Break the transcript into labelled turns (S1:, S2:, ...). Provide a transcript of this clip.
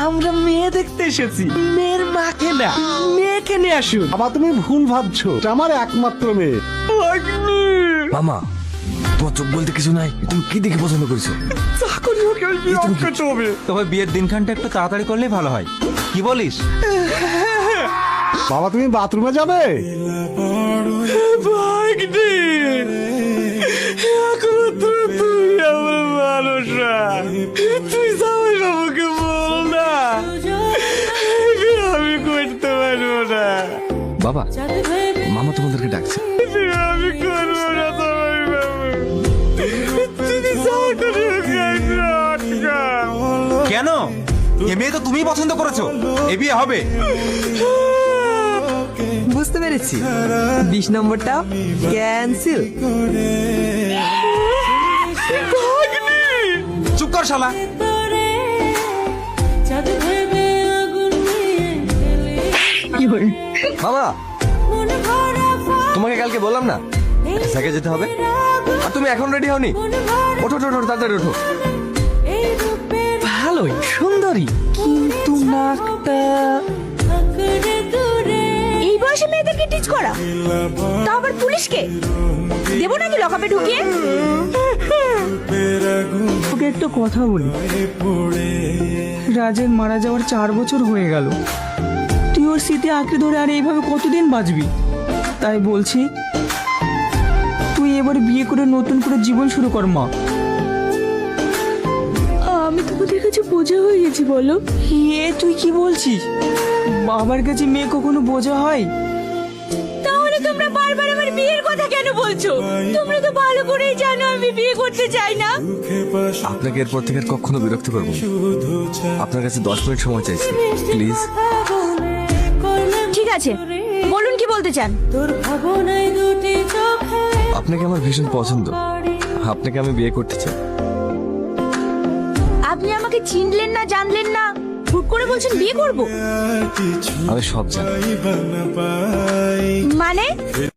S1: আমরা মেয়ে দেখতে এসেছি, মেয়ের মাকে না, মেয়েকে নিয়ে আসুন।
S2: বাবা তুমি ভুল ভাবছো, এটা আমার একমাত্র মেয়ে।
S3: মামা, তোমার চোখ বলতে কিছু নাই। তুমি কি দেখে পছন্দ করেছো?
S1: চাকরি হোক আর কি করতে হবে।
S4: তবে বিয়ের দিনখানটা একটু তাড়াতাড়ি করলেই ভালো হয়, কি বলিস?
S2: বাবা তুমি বাথরুমে যাবে?
S1: ভাগ্নে, একমাত্র তুই আমার মানুষ, তুই সবাই বাবুকে বল না, আমি করতে পারবো না,
S3: বাবা, মামা তোমাদেরকে ডাকছে।
S1: আমি করবো না সবাই বাবু, তুমি চাকরি হোক আটকা।
S4: কেন? এ মেয়ে তো তুমি পছন্দ করেছো, এ বিয়ে হবে।
S5: বুঝতে পেরেছি, 20 নম্বরটা ক্যান্সেল।
S4: চুপ কর শালা।
S3: মামা, তোমাকে কালকে বললাম না একটা জায়গায় যেতে হবে, আর তুমি এখন রেডি হওনি? ওঠো ওঠো ওঠো, তাড়াতাড়ি ওঠো।
S1: ভালোই সুন্দরী, কিন্তু নাকটা
S6: এই বয়সে মেয়েদেরকে টিচ করা, তাও আবার পুলিশকে দেবো নাকি লকআপে ঢুকিয়ে?
S5: তোকে একটা কথা বলি, রাজের মারা যাওয়ার 4 বছর হয়ে গেল। তুই ওর স্মৃতি আঁকড়ে ধরে আর এইভাবে কতদিন বাঁচবি? তাই বলছি, তুই এবার বিয়ে করে নতুন করে জীবন শুরু কর। মা,
S6: আমি তোমাদের কাছে বোঝা হয়ে গেছি বলো?
S5: তুই কি বলছিস? বাবার কাছে মেয়ে কখনো বোঝা হয়?
S6: তাহলে তোমরা বারবার আমার বিয়ের কথা কেন বলছো? তোমরা তো ভালো করেই জানো আমি বিয়ে করতে চাই না।
S3: আপনাকে এরপর থেকে আর কখনো বিরক্ত করবো না। আপনার কাছে 10 মিনিট সময় চাইছি, প্লিজ।
S6: ঠিক আছে, বলুন কি বলতে চান?
S3: আপনাকে আমার ভীষণ পছন্দ, আপনাকে আমি বিয়ে করতে চাই।
S6: আপনি আমাকে চিনলেন না, জানলেন না, হুট করে বলছেন বিয়ে করব?
S3: আমি সব জানি।
S6: মানে